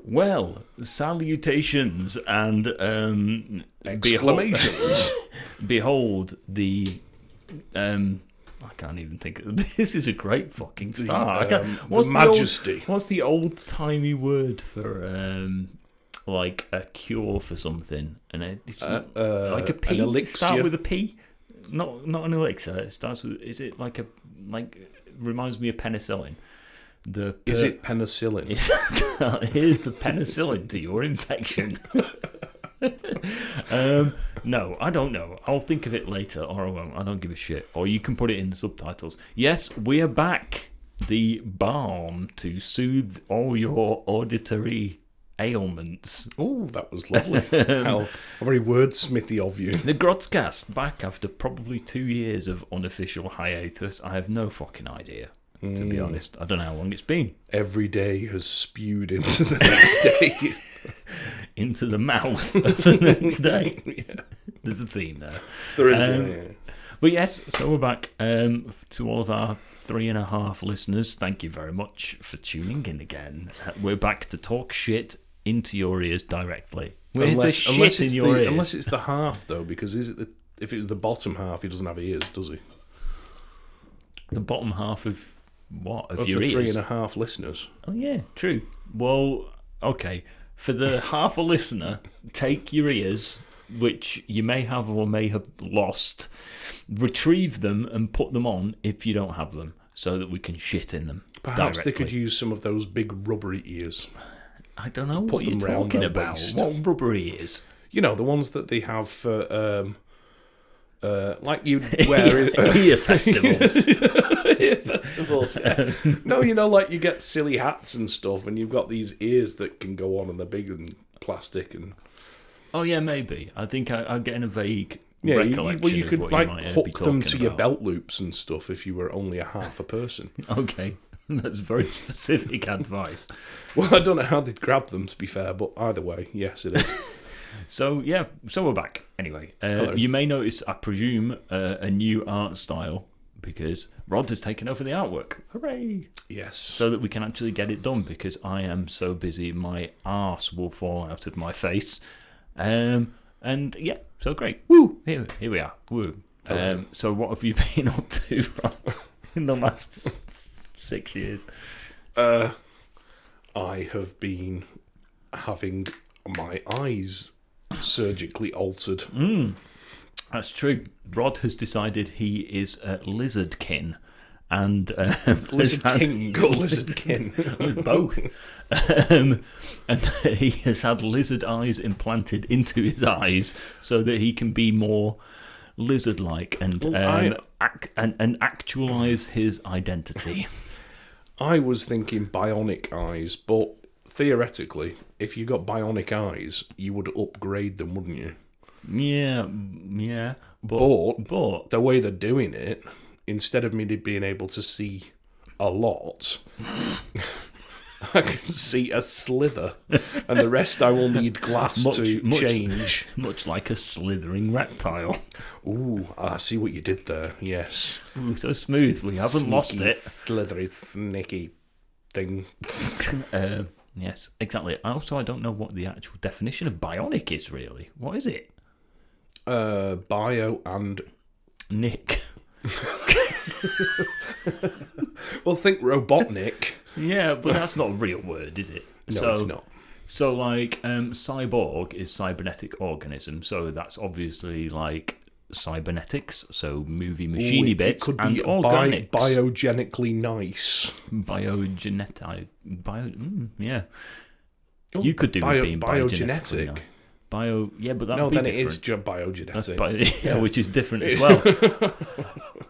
Well, salutations and exclamations. Behold the I can't even think. This is a great fucking start. What's the majesty? What's the old-timey word for like a cure for something? And it's like a P. An elixir. Start with a P. Not an elixir. It starts with. Is it like reminds me of penicillin? Is it penicillin? Here's the penicillin to your infection. No, I don't know. I'll think of it later, or I won't. I don't give a shit. Or you can put it in the subtitles. Yes, we are back. The balm to soothe all your auditory ailments. Oh, that was lovely. How very wordsmithy of you. The Grodcast back after probably 2 years of unofficial hiatus. I have no fucking idea, to be honest. I don't know how long it's been. Every day has spewed into the next day. Into the mouth of the next day. Yeah. There's a theme there. There is. But yes, so we're back. To all of our 3.5 listeners, thank you very much for tuning in again. We're back to talk shit into your ears directly. Unless it's the half, though, because if it was the bottom half, he doesn't have ears, does he? The bottom half of what? Of your ears? 3.5 listeners. Oh, yeah, true. Well, okay. For the half a listener, take your ears, which you may have or may have lost, retrieve them and put them on if you don't have them, so that we can shit in them. Perhaps directly. They could use some of those big rubbery ears. I don't know what you're talking about. What rubbery ears? You know, the ones that they have for, like you wear... ear festivals. Ear festivals, yeah. No, you know, like you get silly hats and stuff, and you've got these ears that can go on, and they're big and plastic. And oh, yeah, maybe. I think I'm getting a vague recollection you could of what like you might hook be them to talking your about. belt loops and stuff if you were only a half a person. Okay. That's very specific advice. Well, I don't know how they'd grab them, to be fair, but either way, yes, it is. So we're back. Anyway, you may notice, I presume, a new art style, because Rod has taken over the artwork. Hooray! Yes. So that we can actually get it done, because I am so busy, my arse will fall out of my face. And yeah, so great. Woo! Here we are. Woo. So what have you been up to, Rod, in the last 6 years? I have been having my eyes surgically altered. That's true. Rod has decided he is lizardkin, and lizard king or lizardkin, both. And he has had lizard eyes implanted into his eyes so that he can be more lizard-like and actualize his identity. I was thinking bionic eyes, but theoretically, if you got bionic eyes, you would upgrade them, wouldn't you? Yeah. But the way they're doing it, instead of me being able to see a lot, I can see a slither, and the rest I will need glass to change. Much like a slithering reptile. Ooh, I see what you did there, yes. Ooh, so smooth, we haven't lost it. Slithery, sneaky thing. Yes, exactly. I don't know what the actual definition of bionic is, really. What is it? Bio and... Nick. Well, think Robotnik. Yeah, but that's not a real word, is it? No, it's not. So, like, cyborg is cybernetic organism, so that's obviously, like, cybernetics, so movie machiney bits, it could and be organics. Biogenically nice. Yeah. Oh, you could do being biogenetic. Nice. Yeah, but that'd no, be then different. It is biogenetic. Yeah, which is different as well.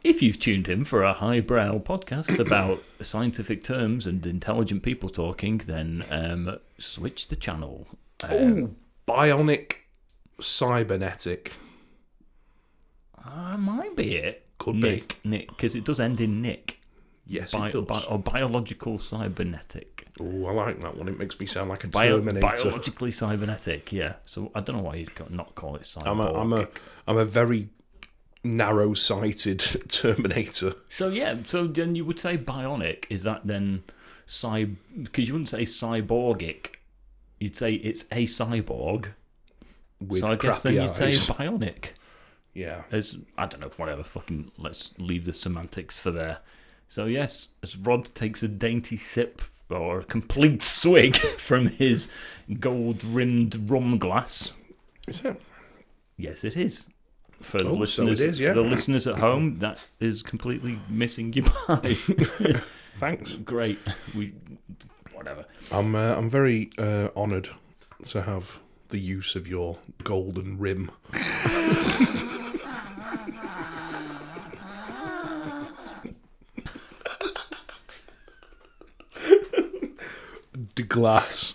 If you've tuned in for a highbrow podcast about scientific terms and intelligent people talking, then switch the channel. Bionic cybernetic. Might be it. Could be. Nick, because it does end in Nick. Yes, it does. Or biological cybernetic. Oh, I like that one. It makes me sound like a Terminator. Biologically cybernetic, yeah. So I don't know why you'd not call it cyborg. I'm a very narrow-sighted Terminator. So then you would say bionic. Is that then because you wouldn't say cyborgic? you'd say it's a cyborg. With So I guess then you'd say eyes. bionic. Yeah. As I don't know, whatever. Fucking let's leave the semantics for there. So yes, as Rod takes a dainty sip or a complete swig from his gold-rimmed rum glass. Is it? Yes, it is. For the Oh, listeners, so it is, yeah. for the listeners at home, that is completely missing your pie. Thanks. Great. Whatever. I'm very honoured to have the use of your golden rim. The glass.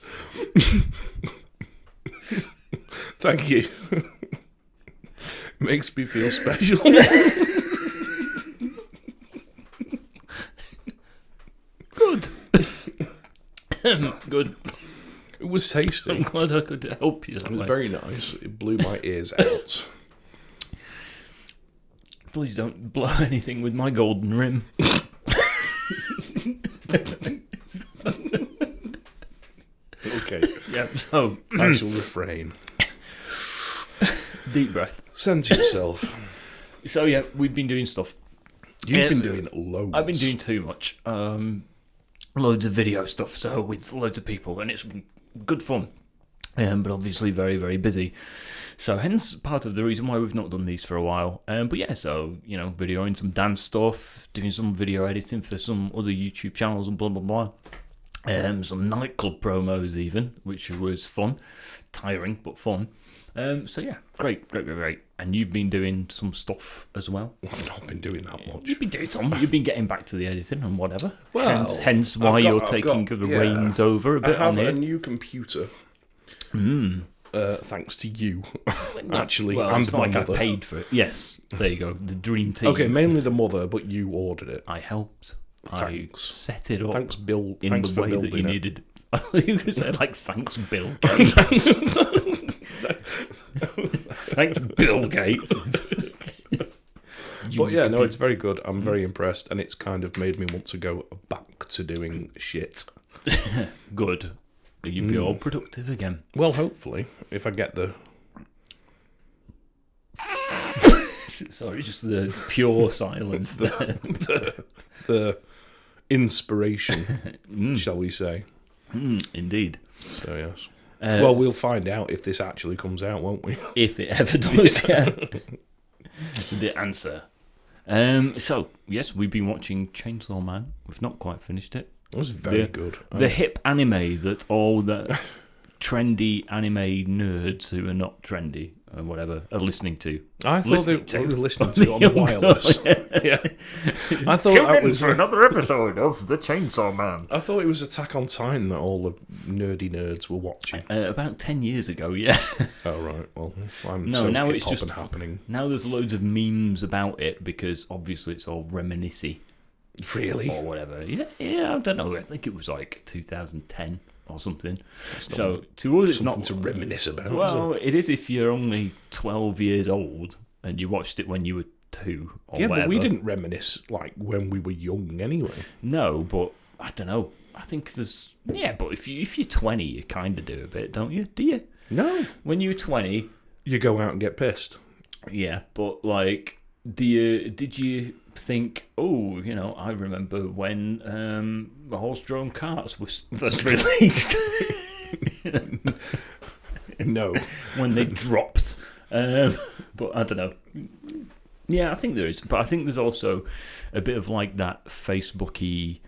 Thank you. Makes me feel special. Good. Good. It was tasty. I'm glad I could help you. It was very nice. It blew my ears out. Please don't blow anything with my golden rim. Okay. Yep, so I shall refrain. deep breath. Centre yourself. So yeah, we've been doing stuff. You've been doing loads. I've been doing too much. Loads of video stuff, so with loads of people, and it's been good fun. But obviously very, very busy. So hence part of the reason why we've not done these for a while. But yeah, so, videoing some dance stuff, doing some video editing for some other YouTube channels and blah, blah, blah. Some nightclub promos even, which was fun. Tiring, but fun. So yeah, great. And you've been doing some stuff as well. I've not been doing that much. You've been doing some. You've been getting back to the editing and whatever. Well, hence why you're taking the reins over a bit I have on here. a new computer. Thanks to you, actually, Well, and it's not my like I mother. paid for it. Yes, there you go. The dream team. Okay, mainly the mother, but you ordered it. I helped. Thanks. I set it up Thanks, Bill. in Thanks the for way that building you it. needed. You could say thanks, Bill Gates. Thanks, Bill Gates. But yeah, no, it's very good. I'm very impressed, and it's kind of made me want to go back to doing shit. Good. You'd be all productive again. Well, hopefully, if I get the... Sorry, just the pure silence there. the inspiration, shall we say. Indeed. So, yes. Well, we'll find out if this actually comes out, won't we? If it ever does, yeah. The answer. So, yes, we've been watching Chainsaw Man. We've not quite finished it. It was very good. The hip anime that all the trendy anime nerds who are not trendy or whatever are listening to. I thought they were listening to it on the wireless. Yeah. I thought that was another episode of The Chainsaw Man. I thought it was Attack on Titan that all the nerdy nerds were watching. About 10 years ago, yeah. Oh, right. Well, I'm No, so now it's hip-hop just and happening. Now there's loads of memes about it because obviously it's all reminiscent Really? or whatever. Yeah, I don't know. I think it was like 2010 or something. So to us, it's Something not to reminisce about. Well, it is if you're only 12 years old and you watched it when you were 2 or yeah, whatever. but we didn't reminisce like when we were young anyway. No, but I don't know. I think there's... Yeah, but if you're 20, you kind of do a bit, don't you? Do you? No. When you're 20... You go out and get pissed. Yeah, but like... Did you think, I remember when horse-drawn carts was first released? No. When they dropped. But I don't know. Yeah, I think there is. But I think there's also a bit of like that Facebook-y...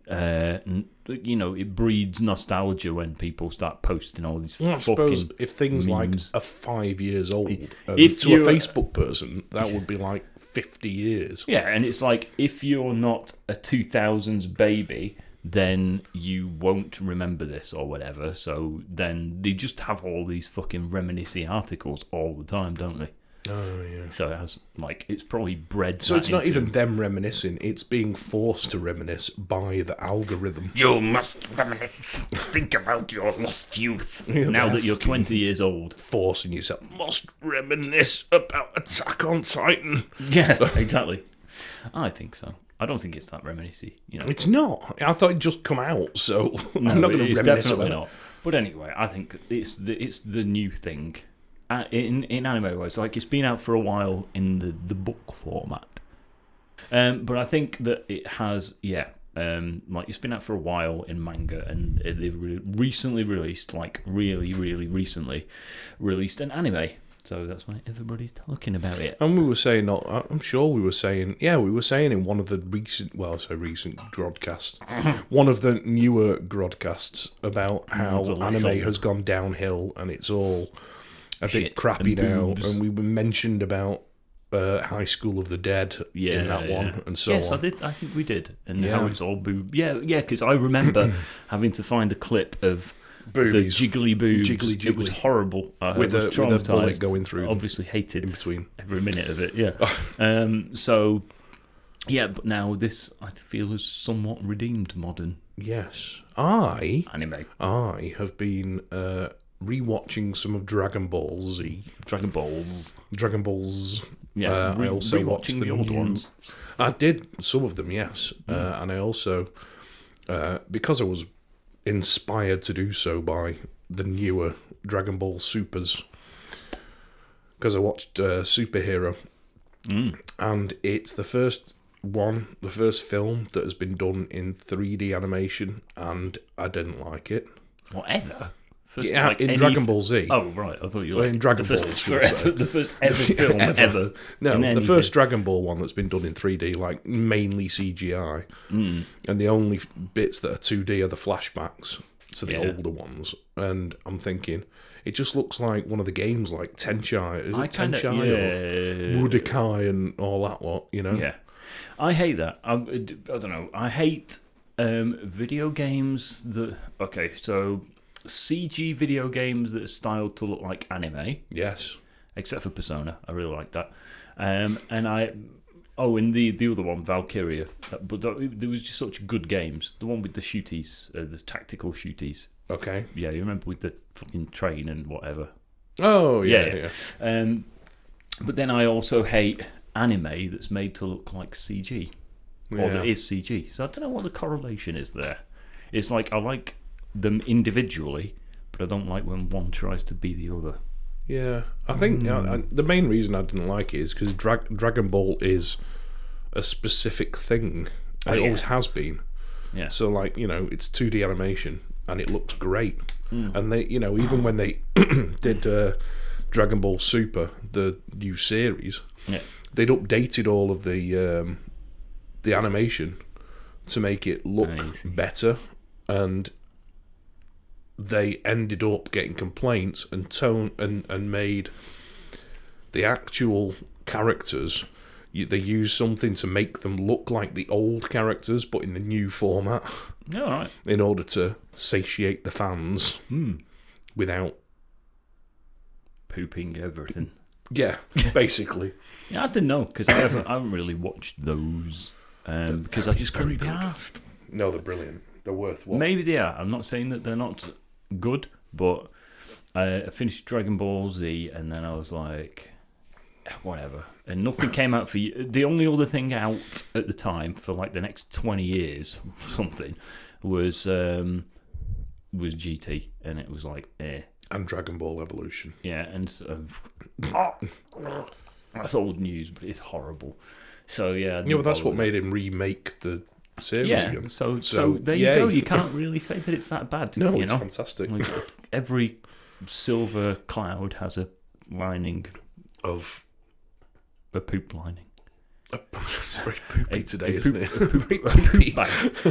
it breeds nostalgia when people start posting all these I fucking suppose if things memes. like are 5 years old, If to a you're- Facebook person, that would be like 50 years. Yeah, and it's like, if you're not a 2000s baby, then you won't remember this or whatever. So then they just have all these fucking reminiscing articles all the time, don't they? Oh, yeah. So it has, like, it's probably bred So that it's not into- even them reminiscing, it's being forced to reminisce by the algorithm. You must reminisce. Think about your lost youth. Yeah, now they that you're have to. 20 years old. Forcing yourself, must reminisce about Attack on Titan. Yeah, exactly. I think so. I don't think it's that reminiscent. It's not. I thought it'd just come out, so No, I'm not going to it's reminisce definitely about not. But anyway, I think it's the new thing in anime wise. Like it's been out for a while in the book format, but I think that it has like it's been out for a while in manga, and they've recently released, like really recently released an anime. So that's why everybody's talking about it. And we were saying, I'm sure we were saying in one of the recent Grodcasts, one of the newer Grodcasts about how anime has gone downhill and it's all a bit crappy now. And we mentioned about High School of the Dead in that one, and so on. Yes, I did. I think we did. And how it's all boob. Yeah, because I remember having to find a clip of Boobies. the jiggly boobs. Jiggly. It was horrible. With a bullet going through. Obviously hated in between every minute of it. Yeah. But now this I feel is somewhat redeemed modern. Yes, Anime. I have been rewatching some of Dragon Ball Z. Dragon Balls. Yeah, I also watched the old ones. I did some of them, yes, and I also because I was inspired to do so by the newer Dragon Ball Supers, because I watched Superhero, and it's the first film that has been done in 3D animation, and I didn't like it. Whatever. In Dragon Ball Z. Oh, right. I thought you were in Dragon Ball. The first ever film ever. No, the first Dragon Ball one that's been done in 3D, like mainly CGI. And the only bits that are 2D are the flashbacks to the older ones. And I'm thinking, it just looks like one of the games, like Tenchai. Is it Tenchai or Budokai and all that lot, Yeah. I hate that. I don't know. I hate video games that... Okay, so... CG video games that are styled to look like anime. Yes. Except for Persona. I really like that. And the other one, Valkyria. But there was just such good games. The one with the shooties, the tactical shooties. Okay. Yeah, you remember with the fucking train and whatever. Oh, yeah. But then I also hate anime that's made to look like CG. Or that is CG. So I don't know what the correlation is there. It's like, I like them individually, but I don't like when one tries to be the other. Yeah, I think the main reason I didn't like it is because Dragon Ball is a specific thing, and it always has been. Yeah. So, like, it's 2D animation, and it looks great. And they, even when they did Dragon Ball Super, the new series, they'd updated all of the animation to make it look better, and they ended up getting complaints and made the actual characters. They used something to make them look like the old characters, but in the new format. All right. In order to satiate the fans without pooping everything. Yeah, basically. I didn't know because I haven't really watched those because I just couldn't be asked. No, they're brilliant. They're worth watching. Maybe they are. I'm not saying that they're not good, but I finished Dragon Ball Z and then I was like, whatever. And nothing came out for you. The only other thing out at the time for like the next 20 years, something, was GT, and it was like, And Dragon Ball Evolution. Yeah, and that's old news, but it's horrible. So yeah. Yeah, but that's what made him remake the series again. So there you go. You can't really say that it's that bad. No, it's fantastic. Like, every silver cloud has a lining of a poop lining. It's very poopy today, isn't it? A poop bag.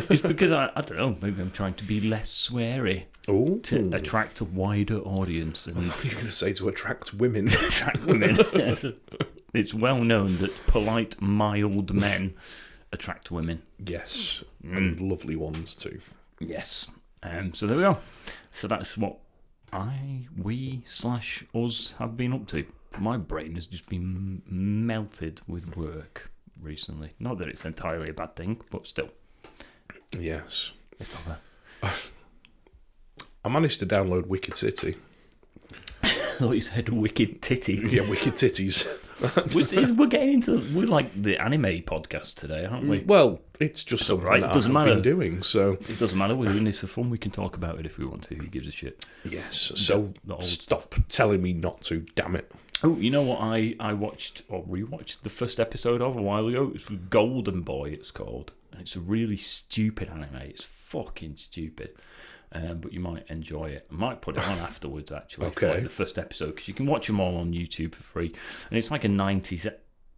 It's because I don't know. Maybe I'm trying to be less sweary to attract a wider audience. And I thought you were going to say to attract women. Attract women. It's well known that polite, mild men attract women. Yes, and lovely ones too. Yes. So there we go. So that's what we/us have been up to. My brain has just been melted with work recently. Not that it's entirely a bad thing, but still. Yes. It's not bad. I managed to download Wicked City. thought you said wicked titties. Yeah, wicked titties. We're like the anime podcast today, aren't we? Well, it's just something right. that Doesn't I've matter. been doing, so... It doesn't matter, we're doing this for fun, we can talk about it if we want to, who gives a shit? Yes, so stop telling me not to, damn it. Oh, you know what I watched, or rewatched the first episode of a while ago? It was Golden Boy, it's called. And it's a really stupid anime, it's fucking stupid. But you might enjoy it. I might put it on afterwards, actually, for like the first episode, because you can watch them all on YouTube for free. And it's like a 90s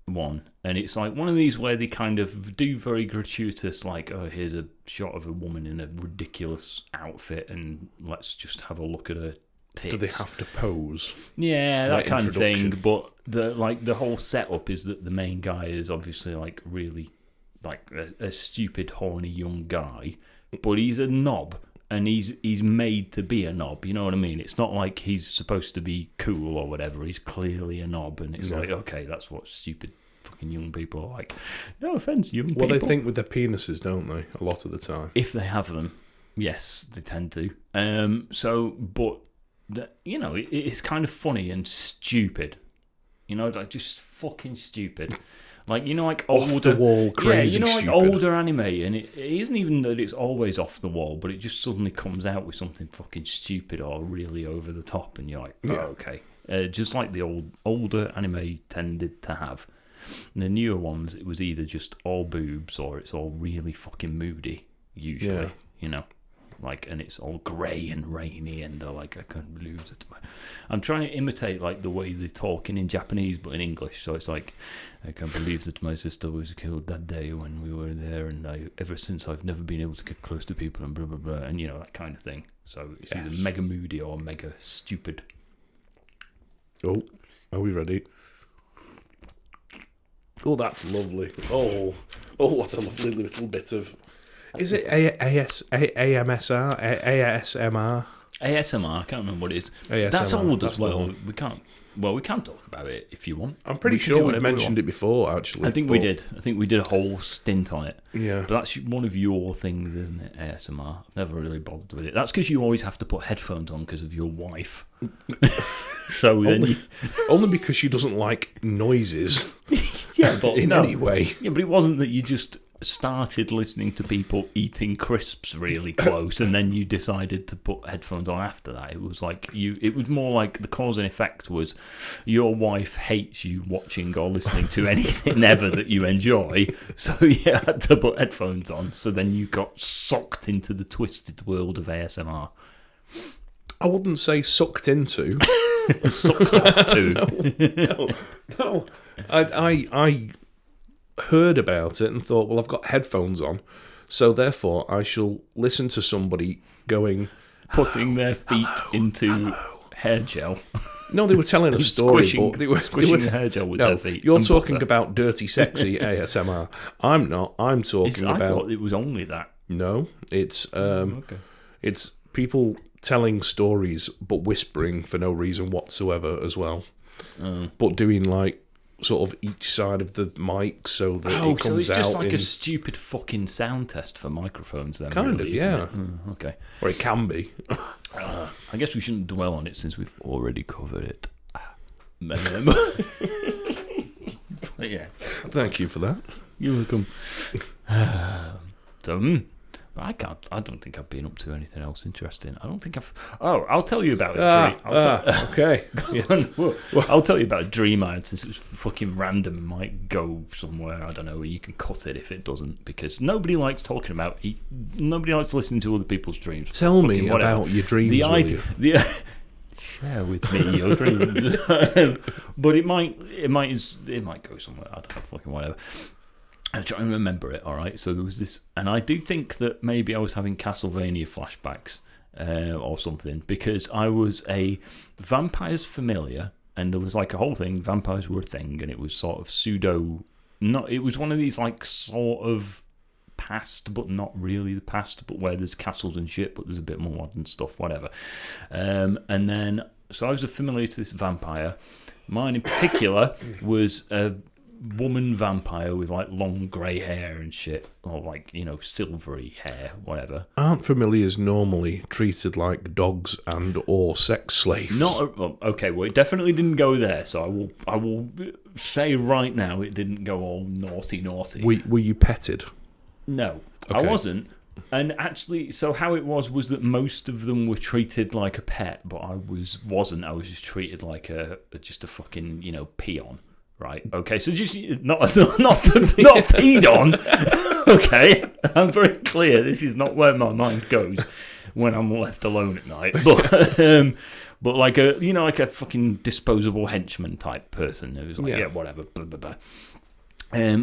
one, and it's like one of these where they kind of do very gratuitous, like, oh, here's a shot of a woman in a ridiculous outfit, and let's just have a look at her tits. Do they have to pose? Yeah, that kind of thing. But the whole setup is that the main guy is obviously like really like a stupid, horny young guy, but he's a knob. And he's made to be a knob, you know what I mean? It's not like he's supposed to be cool or whatever. He's clearly a knob, and it's like, okay, that's what stupid fucking young people are like. No offence, young people. Well, they think with their penises, don't they? A lot of the time. If they have them, yes, they tend to. It's kind of funny and stupid. You know, like just fucking stupid. Like, you know, like older... Off the wall, crazy, like stupid. older anime, and it isn't even that it's always off the wall, but it just suddenly comes out with something fucking stupid or really over the top, and you're like, okay. Just like the older anime tended to have. The newer ones, it was either just all boobs or it's all really fucking moody, usually, you know. Like, and it's all grey and rainy, and they're like, I can't believe it. I'm trying to imitate like the way they talk in Japanese, but in English. So it's like, I can't believe that my sister was killed that day when we were there, and ever since I've never been able to get close to people, and blah blah blah, and you know, that kind of thing. So it's either mega moody or mega stupid. Oh, are we ready? Oh, that's lovely. Oh, what a lovely little bit of... Is it AMSR? ASMR? ASMR, I can't remember what it is. ASMR, that's old as well. We can't talk about it if you want. I'm pretty sure we've mentioned it before, actually. I think we did. I think we did a whole stint on it. Yeah. But that's one of your things, isn't it? ASMR. Never really bothered with it. That's because you always have to put headphones on because of your wife. So then only because she doesn't like noises. Yeah, but in any way. Yeah, but it wasn't that you just started listening to people eating crisps really close and then you decided to put headphones on after that. It was like it was more like the cause and effect was your wife hates you watching or listening to anything ever that you enjoy, so you had to put headphones on, so then you got sucked into the twisted world of ASMR. I wouldn't say sucked into. Sucked off to. No. I heard about it and thought, well, I've got headphones on, so therefore I shall listen to somebody putting their feet into hair gel. No, they were telling a story, but they were squishing the hair gel with their feet. You're talking about dirty, sexy ASMR. I'm not. I'm talking about. I thought it was only that. No, it's it's people telling stories but whispering for no reason whatsoever as well, but doing like sort of each side of the mic so that it comes out. So it's just like a stupid fucking sound test for microphones then, kind really, of, yeah. Okay. Or it can be. I guess we shouldn't dwell on it since we've already covered it. But yeah. Thank you for that. You're welcome. I don't think I've been up to anything else interesting. I don't think I've... Oh, I'll tell you about it. Okay. I'll tell you about a dream I had, since it was fucking random and might go somewhere, I don't know, you can cut it if it doesn't, because nobody likes talking about... Nobody likes listening to other peop's dreams. Tell me about your dreams, share with me your dreams. But it might go somewhere, I don't know, fucking whatever. I'm trying to remember it, all right? So there was this... And I do think that maybe I was having Castlevania flashbacks or something, because I was a vampires familiar, and there was like a whole thing, vampires were a thing, and it was sort of pseudo... It was one of these like sort of past, but not really the past, but where there's castles and shit, but there's a bit more modern stuff, whatever. And then... So I was familiar to this vampire. Mine in particular was... woman vampire with like long grey hair and shit, or like silvery hair, whatever. Aren't familiars normally treated like dogs and or sex slaves? Okay. Well, it definitely didn't go there. So I will say right now, it didn't go all naughty. Were you petted? No, Okay. I wasn't. And actually, so how it was that most of them were treated like a pet, but I wasn't. I was just treated like just a fucking peon, right? Okay, so just not peed on. Okay, I'm very clear. This is not where my mind goes when I'm left alone at night. But like a fucking disposable henchman type person who's like, yeah whatever, blah blah blah.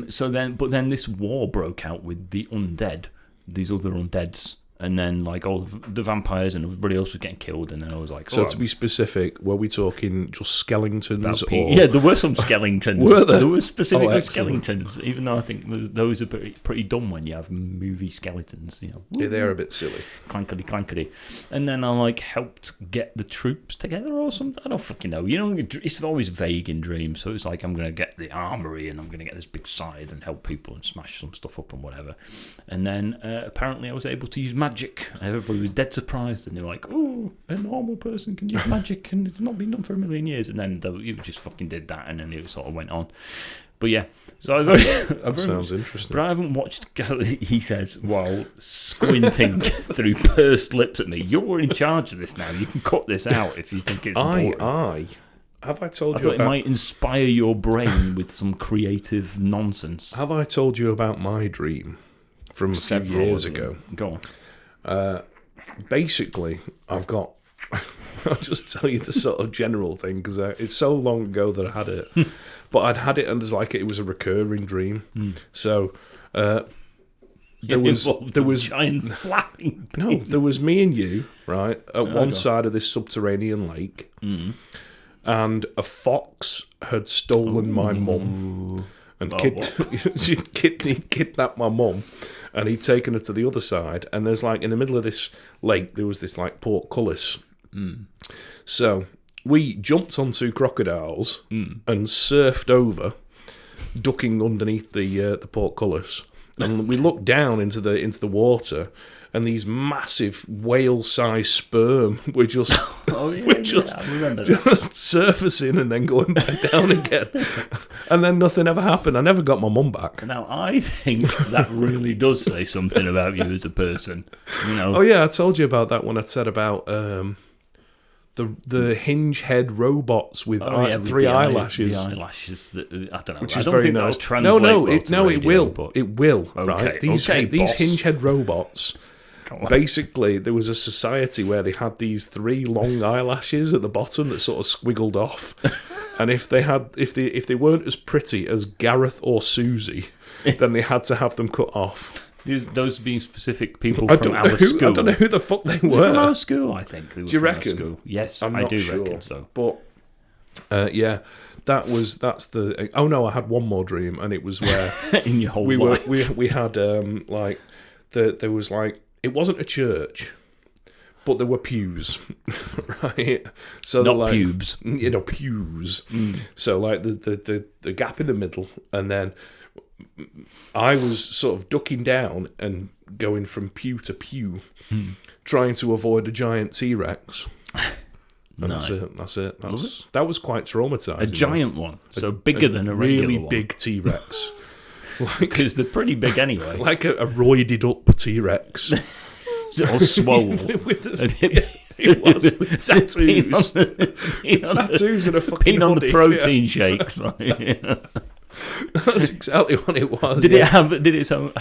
So then this war broke out with the undead. These other undeads, and then like all the vampires and everybody else was getting killed, and then I was like, so to be specific, were we talking just skeletons? Yeah, there were some skeletons. Were there? There were specifically skeletons, even though I think those are pretty dumb when you have movie skeletons. Yeah, they're a bit silly. Clankety. And then I like helped get the troops together or something. I don't fucking know. It's always vague in dreams. So it's like I'm gonna get the armory and I'm gonna get this big scythe and help people and smash some stuff up and whatever. And then apparently I was able to use magic. Everybody was dead surprised, and they were like, "Oh, a normal person can use magic, and it's not been done for a million years." And then you just fucking did that, and then it sort of went on. But yeah, so that sounds interesting. But I haven't watched. He says while squinting through pursed lips at me. You're in charge of this now. You can cut this out if you think it's boring. Have I told you thought it might inspire your brain with some creative nonsense. Have I told you about my dream from a few years ago? Go on. Basically, I've got... I'll just tell you the sort of general thing, because it's so long ago that I had it. But I'd had it and it was a recurring dream. So there was giant flapping penis. No, there was me and you, right, at one side of this subterranean lake, and a fox had stolen my mum and kidnapped my mum. And he'd taken her to the other side, and there's like in the middle of this lake there was this like portcullis. So we jumped onto crocodiles and surfed over, ducking underneath the portcullis, and we looked down into the water, and these massive whale-sized sperm were just just surfacing and then going back down again, and then nothing ever happened. I never got my mum back. Now I think that really does say something about you as a person. Oh yeah, I told you about that when I said about the hinge head robots with three eyelashes. The eyelashes that I don't know. Which I is don't very think nice. That'll translate It will. But... It will. Okay, right? These hinge head robots. Basically, there was a society where they had these three long eyelashes at the bottom that sort of squiggled off, and if they weren't as pretty as Gareth or Susie, then they had to have them cut off. Those being specific people from our school. I don't know who the fuck they were. From our school, I think. Do you reckon? School. Yes, I do sure. Reckon so. But yeah, that's the. Oh no, I had one more dream, and it was where in your whole life we had like there was like. It wasn't a church, but there were pews, right? So not like, pubes, pews. So like the gap in the middle, and then I was sort of ducking down and going from pew to pew, trying to avoid a giant T-Rex. And nice. That's it. That was quite traumatizing. A giant one, so bigger than a regular really one. big T-Rex. Because they're pretty big anyway. Like a roided up T-Rex. Or swole. It was with tattoos. Tattoos and a fucking peeing on hoodie. the protein shakes. That's exactly what it was. Did it have its own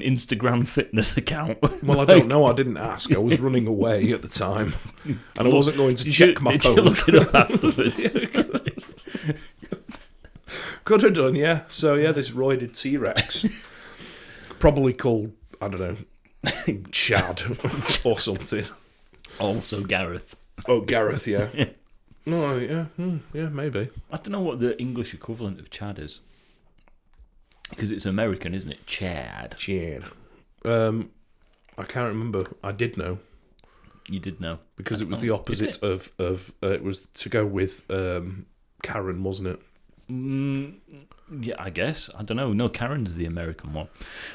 Instagram fitness account? Well, I don't know. I didn't ask. I was running away at the time, and I wasn't going to check my phone. Did you look it up afterwards? Could have done, yeah. So yeah, this roided T-Rex, probably called, I don't know, Chad or something. Also Gareth. Oh, Gareth, yeah. No, yeah, yeah, maybe. I don't know what the English equivalent of Chad is, because it's American, isn't it? Chad. I can't remember. I did know. You did know because it was the opposite of it was to go with Karen, wasn't it? Yeah, I guess. I don't know. No, Karen's the American one.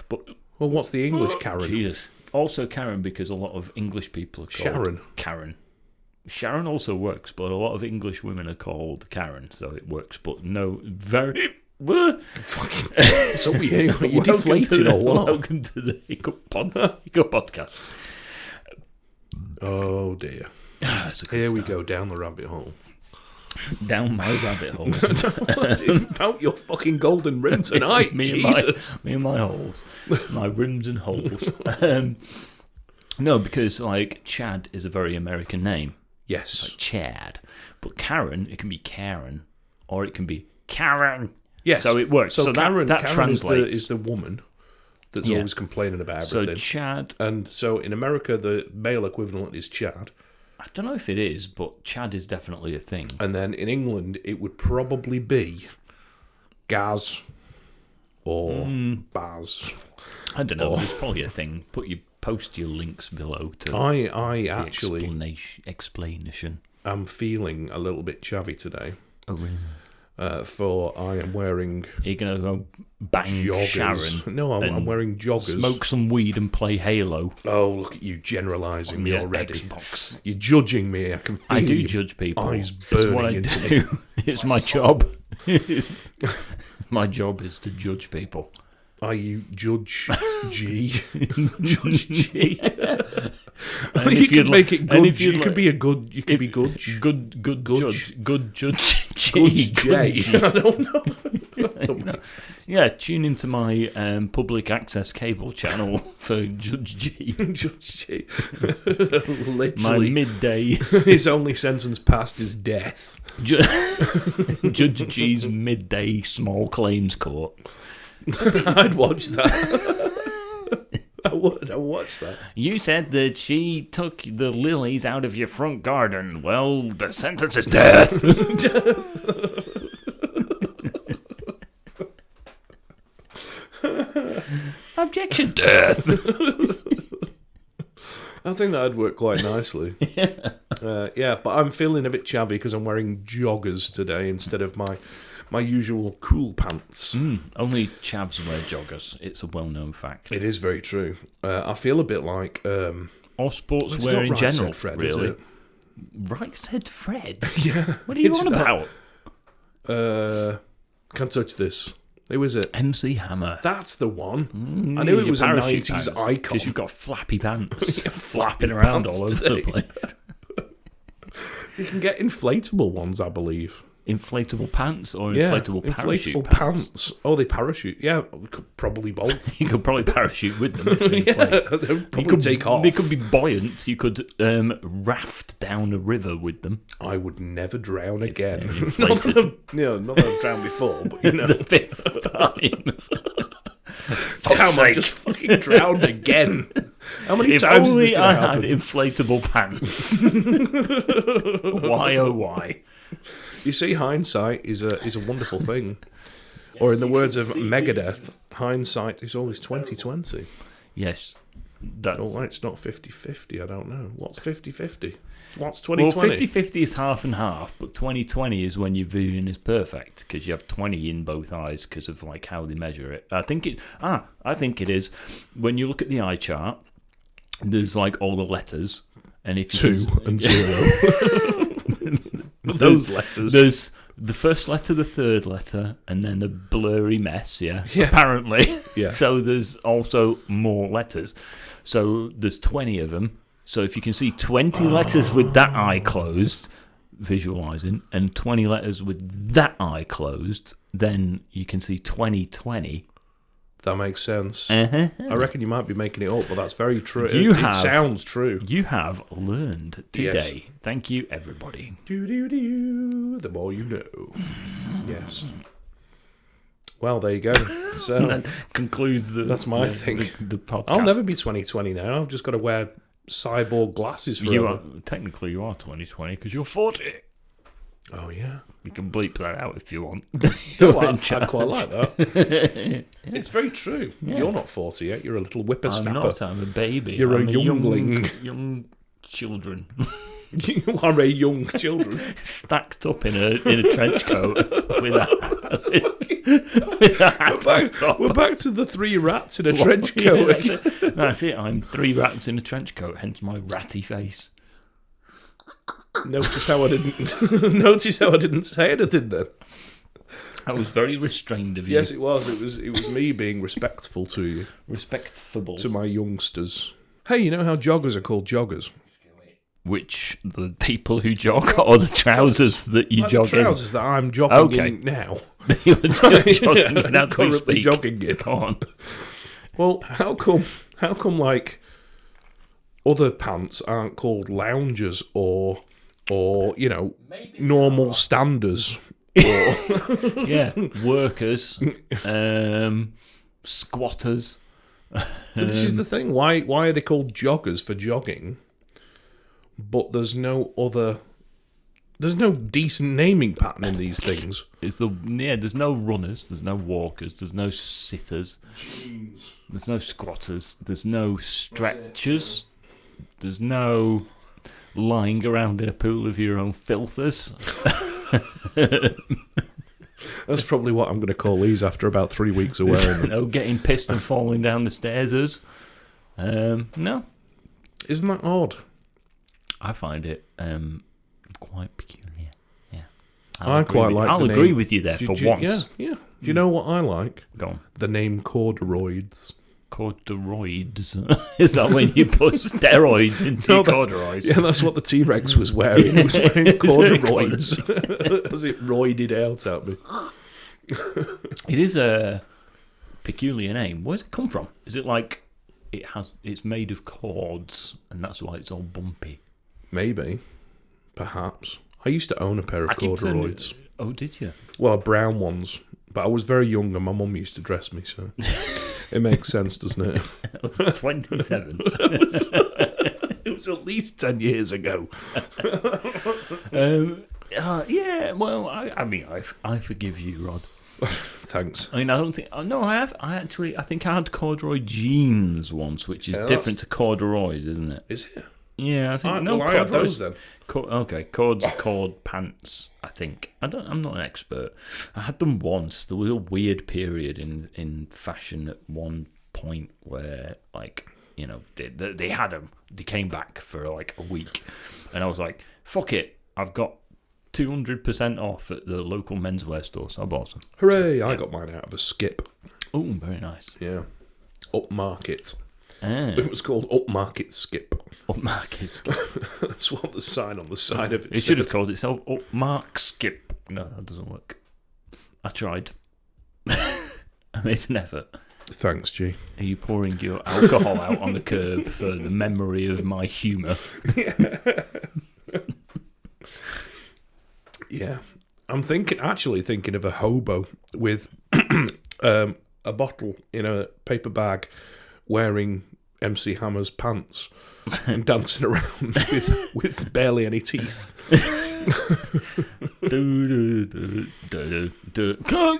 But Well, what's the English Karen? Jesus. Also Karen, because a lot of English people are called Sharon. Karen. Sharon also works, but a lot of English women are called Karen, so it works. But no, very... So you're deflating or what? Welcome to the Hiccup Podcast. Oh, dear. Here we go, down the rabbit hole. Down my rabbit hole. What's it about your fucking golden rim tonight? me and my holes. My rims and holes. No, because, like, Chad is a very American name. Yes. Like Chad. But Karen, it can be Karen, or it can be Karen. Yes. So it works. So Karen, that Karen translates. is the woman that's always complaining about everything. So Chad... And so in America, the male equivalent is Chad. I don't know if it is, but Chad is definitely a thing. And then in England, it would probably be Gaz or Baz. I don't know. It's probably a thing. Post your links below to I actually explanation. am feeling a little bit chavvy today. Oh, really? For I am wearing... Are you going to go bang joggers. Sharon? No, I'm wearing joggers. Smoke some weed and play Halo. Oh, look at you generalising me already. Xbox. You're judging me. I can feel I do your judge people. eyes It's burning what I into do. me. It's my job. My job is to judge people. Are you Judge G? Judge G. And you could make it good. If You could be a good. You could be good. Good judge. Good judge. Good J. I don't know. Yeah, tune into my public access cable channel for Judge G. Judge G. Literally. My midday. His only sentence past is death. Judge G's midday small claims court. I'd watch that. I would. I'd watch that. You said that she took the lilies out of your front garden. Well, the sentence is death. Objection. Death. I think that'd work quite nicely. Yeah, but I'm feeling a bit chavvy because I'm wearing joggers today instead of my usual cool pants. Only chavs wear joggers. It's a well-known fact. It is very true. I feel a bit like... or sportswear in general, Fred, really. Is it? Right said Fred? Yeah. What are you on about? Can't touch this. Who is it? MC Hammer. That's the one. I knew it was a 90s icon. Because you've got flappy pants flapping around all over the place. You can get inflatable ones, I believe. Inflatable pants or inflatable parachute inflatable pants. Oh, they parachute. Yeah, we could probably both. You could probably parachute with them if they inflate. They would probably take off. They could be buoyant. You could raft down a river with them. I would never drown again. Not that I've drowned before, but you know. The fifth time. Damn, I just fucking drowned again. How many If times is this only gonna I happen? had inflatable pants. Why, oh why? You see, hindsight is a wonderful thing. Or in the words of Megadeth, hindsight is always 20/20. Yes. That's... Oh, why it's not 50/50? I don't know. What's 50/50? What's 20/20? Well, 50/50 is half and half, but 20/20 is when your vision is perfect because you have 20 in both eyes because of like how they measure it. I think it is when you look at the eye chart. There's like all the letters, and if you 2 and 0. Those letters. There's the first letter, the third letter, and then the blurry mess, yeah. Apparently. Yeah. So there's also more letters. So there's 20 of them. So if you can see 20 letters with that eye closed, visualizing, and 20 letters with that eye closed, then you can see 20/20. That makes sense. Uh-huh. I reckon you might be making it up, but that's very true. It sounds true. You have learned today. Yes. Thank you, everybody. The more you know. Yes. Well, there you go. So That concludes that's my thing. The podcast. I'll never be 20/20 now. I've just got to wear cyborg glasses forever. Technically, you are 20/20 because you're 40. Oh, yeah. You can bleep that out if you want. I quite like that. It's very true. Yeah. You're not 40 yet. You're a little I'm whippersnapper. not. I'm a baby. You're I'm a youngling. Young children. You are a young children. Stacked up in a trench coat with a hat on top. We're back to the 3 rats in a trench coat. Yeah, that's it. I'm 3 rats in a trench coat, hence my ratty face. Notice how I didn't say anything then. I was very restrained of you. Yes, it was. It was me being respectful to you. Respectful. To my youngsters. Hey, you know how joggers are called joggers? Which, the people who jog or the trousers that you jog the trousers that I'm jogging in now. You're jogging in as we currently speak. jogging in. Go on. Well, how come like other pants aren't called loungers or you know, normal standers? Yeah, workers, squatters. This is the thing. Why are they called joggers for jogging? But there's no decent naming pattern in these things. There's no runners, there's no walkers, there's no sitters, Jeans. There's no squatters, there's no stretchers, there's no lying around in a pool of your own filthers. That's probably what I'm going to call these after about 3 weeks of wearing them. No getting pissed and falling down the stairs. No. Isn't that odd? I find it quite peculiar. Yeah. I'll agree with you there for once. Yeah. Do you know what I like? Go on. The name corduroids. Corduroids. Is that when you put steroids into your corduroys? Yeah, that's what the T-Rex was wearing. He was wearing corduroids as it roided out at me. It is a peculiar name. Where's it come from? Is it like it's made of cords and that's why it's all bumpy? Maybe. Perhaps. I used to own a pair of corduroys. Oh, did you? Well, brown ones. But I was very young and my mum used to dress me, so it makes sense, doesn't it? 27. It was at least 10 years ago. Yeah, well, I forgive you, Rod. Thanks. I mean, I don't think... No, I have. I think I had corduroy jeans once, which is different to corduroys, isn't it? Is it? Yeah, I think... I had those then. Cords are cord pants, I think. I'm not an expert. I had them once. There was a weird period in fashion at one point where, like, you know, they had them. They came back for, like, a week. And I was like, fuck it. I've got 200% off at the local menswear store, so I bought some. Hooray! I got mine out of a skip. Oh, very nice. Yeah. Upmarket. Ah. It was called Upmarket Skip. Upmarket Skip. That's what the sign on the side of it It should have called itself Upmark Skip. No, that doesn't work. I tried. I made an effort. Thanks, G. Are you pouring your alcohol out on the curb for the memory of my humour? Yeah. I'm actually thinking of a hobo with a bottle in a paper bag wearing MC Hammer's pants and dancing around with barely any teeth. Can't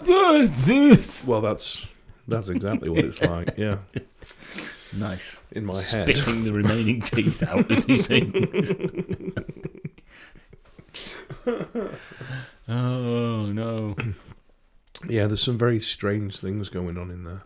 do this. Well, that's exactly what it's like, yeah. Nice. In my head. Spitting the remaining teeth out as he sings. Oh, no. Yeah, there's some very strange things going on in there.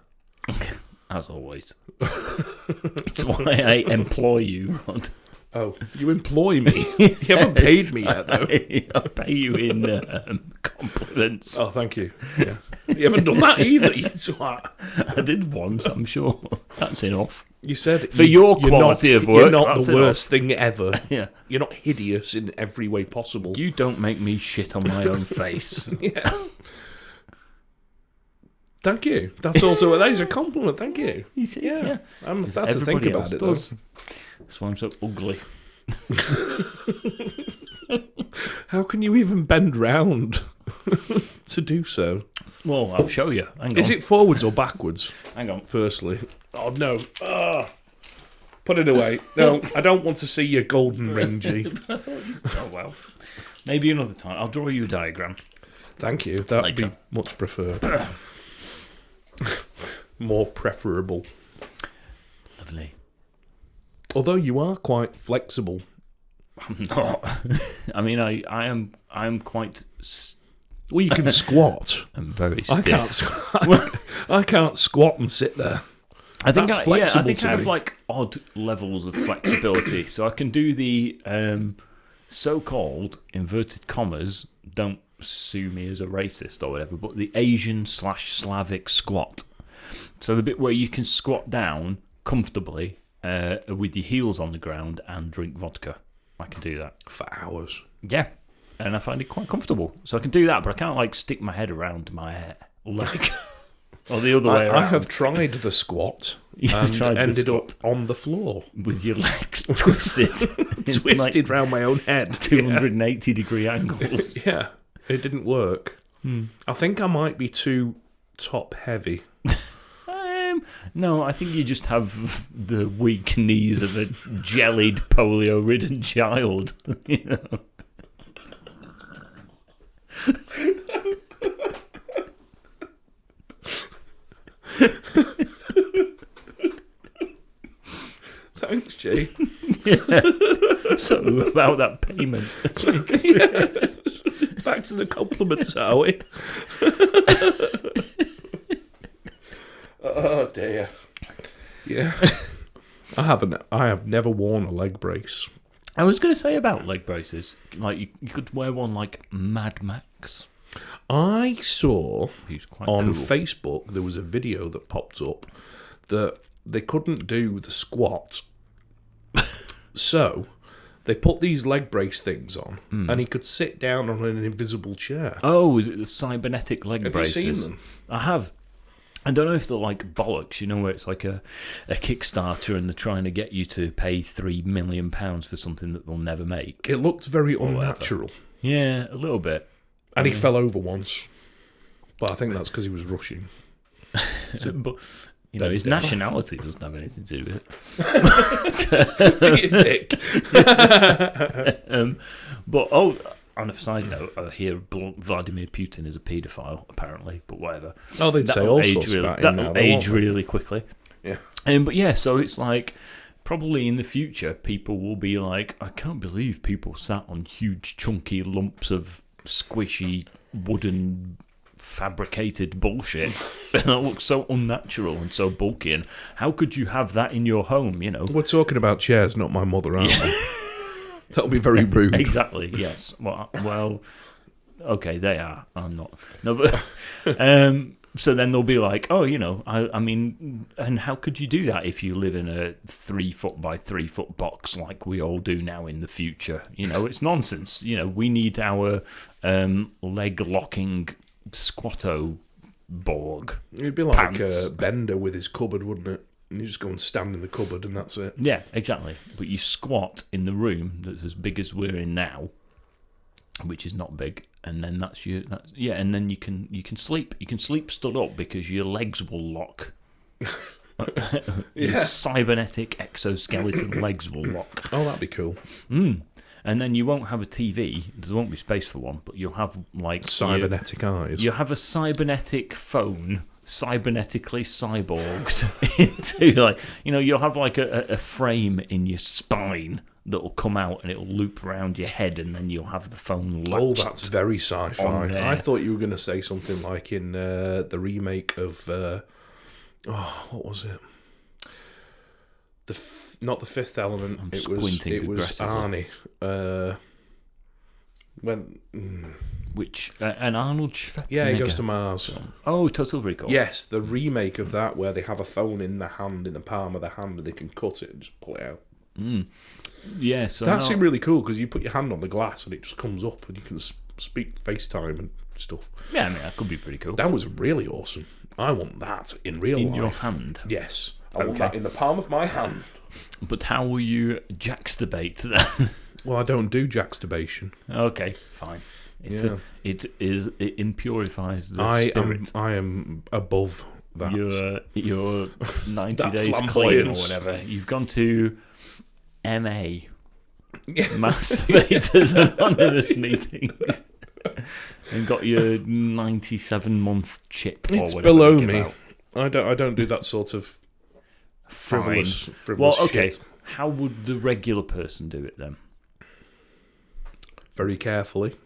As always. It's why I employ you, Rod. Oh, you employ me? You haven't paid me yet, though. I pay you in compliments. Oh, thank you. Yeah. You haven't done that either, you twat. I did once, I'm sure. That's enough. You said for your quality of work, you're not the worst thing ever. Yeah. You're not hideous in every way possible. You don't make me shit on my own face. Yeah. Thank you. That is a compliment. Thank you. Yeah. I'm sad to think about it, though. That's why I'm so ugly. How can you even bend round to do so? Well, I'll show you. Hang on. Is it forwards or backwards? Hang on. Firstly. Oh, no. Put it away. No, I don't want to see your golden ring, G. I thought you said, oh, well. Maybe another time. I'll draw you a diagram. Thank you. That would be much preferred. More preferable. Lovely. Although you are quite flexible I'm not. I mean, I'm quite. Well, you can squat. I'm very stiff. I can't squat and sit there. I think I to have me. like odd levels of flexibility, so I can do the so-called inverted commas. Don't sue me as a racist or whatever, but the Asian/Slavic squat. So the bit where you can squat down comfortably with your heels on the ground and drink vodka. I can do that For hours. Yeah, and I find it quite comfortable. So I can do that, but I can't like stick my head around my leg. Or the other way around. I have tried the squat and ended up on the floor. With your legs twisted. Twisted round my own head. 280 degree angles. Yeah, it didn't work. I think I might be too top heavy. No, I think you just have the weak knees of a jellied, polio-ridden child. You know? Thanks, Jay. Yeah. So, about that payment. Yeah. Back to the compliments, are we? Oh, dear. Yeah. I have never worn a leg brace. I was going to say about leg braces. Like, you could wear one like Mad Max. I saw on cool. Facebook, there was a video that popped up that they couldn't do the squat. So they put these leg brace things on, and he could sit down on an invisible chair. Oh, is it the cybernetic leg braces? Have you seen them? I have. I don't know if they're like bollocks, you know, where it's like a Kickstarter and they're trying to get you to pay £3 million for something that they'll never make. It looked very unnatural. Yeah, a little bit. And he fell over once. But I think that's because he was rushing. But, you know, his nationality doesn't have anything to do with it. But, on a side note, I hear Vladimir Putin is a paedophile, apparently, but whatever. Oh, they'd say all sorts about him now. That'll age really quickly. Yeah. But yeah, so it's like, probably in the future, people will be like, I can't believe people sat on huge, chunky lumps of squishy, wooden, fabricated bullshit. And that looks so unnatural and so bulky. And how could you have that in your home, you know? We're talking about chairs, not my mother, aren't we? That'll be very rude. Exactly, yes. Well, okay, they are. I'm not. No, but so then they'll be like, oh, you know, I mean, and how could you do that if you live in a 3 foot by 3 foot box like we all do now in the future? You know, it's nonsense. You know, we need our leg locking squatto borg. It'd be like a Bender with his cupboard, wouldn't it? You just go and stand in the cupboard and that's it. Yeah, exactly. But you squat in the room that's as big as we're in now, which is not big, and then and then you can sleep. You can sleep stood up because your legs will lock. Your cybernetic exoskeleton legs will lock. Oh, that'd be cool. And then you won't have a TV. There won't be space for one, but you'll have like cybernetic eyes. You'll have a cybernetic phone, cybernetically cyborged into, like, you know, you'll have like a frame in your spine that will come out and it'll loop around your head, and then you'll have the phone latched. Oh, that's very sci-fi. I thought you were going to say something like in the remake of what was it? Not The Fifth Element. It was Arnie. Which an Arnold Schwarzenegger. Yeah, he goes to Mars. Oh, Total Recall. Yes, the remake of that where they have a phone in the palm of the hand, and they can cut it and just pull it out. Yeah, so that's really cool because you put your hand on the glass and it just comes up and you can speak FaceTime and stuff. Yeah, I mean, that could be pretty cool. That was really awesome. I want that in real life. In your hand? Yes. I want that in the palm of my hand. But how will you juxtabate that? Well, I don't do juxtabotation. Okay, fine. It impurifies the spirit. I am above that. You're 90 that days clean or whatever. You've gone to MA. Masturbators Anonymous meetings. And got your 97-month chip. It's or whatever below me. I don't do that sort of frivolous well, okay. shit. How would the regular person do it then? very carefully.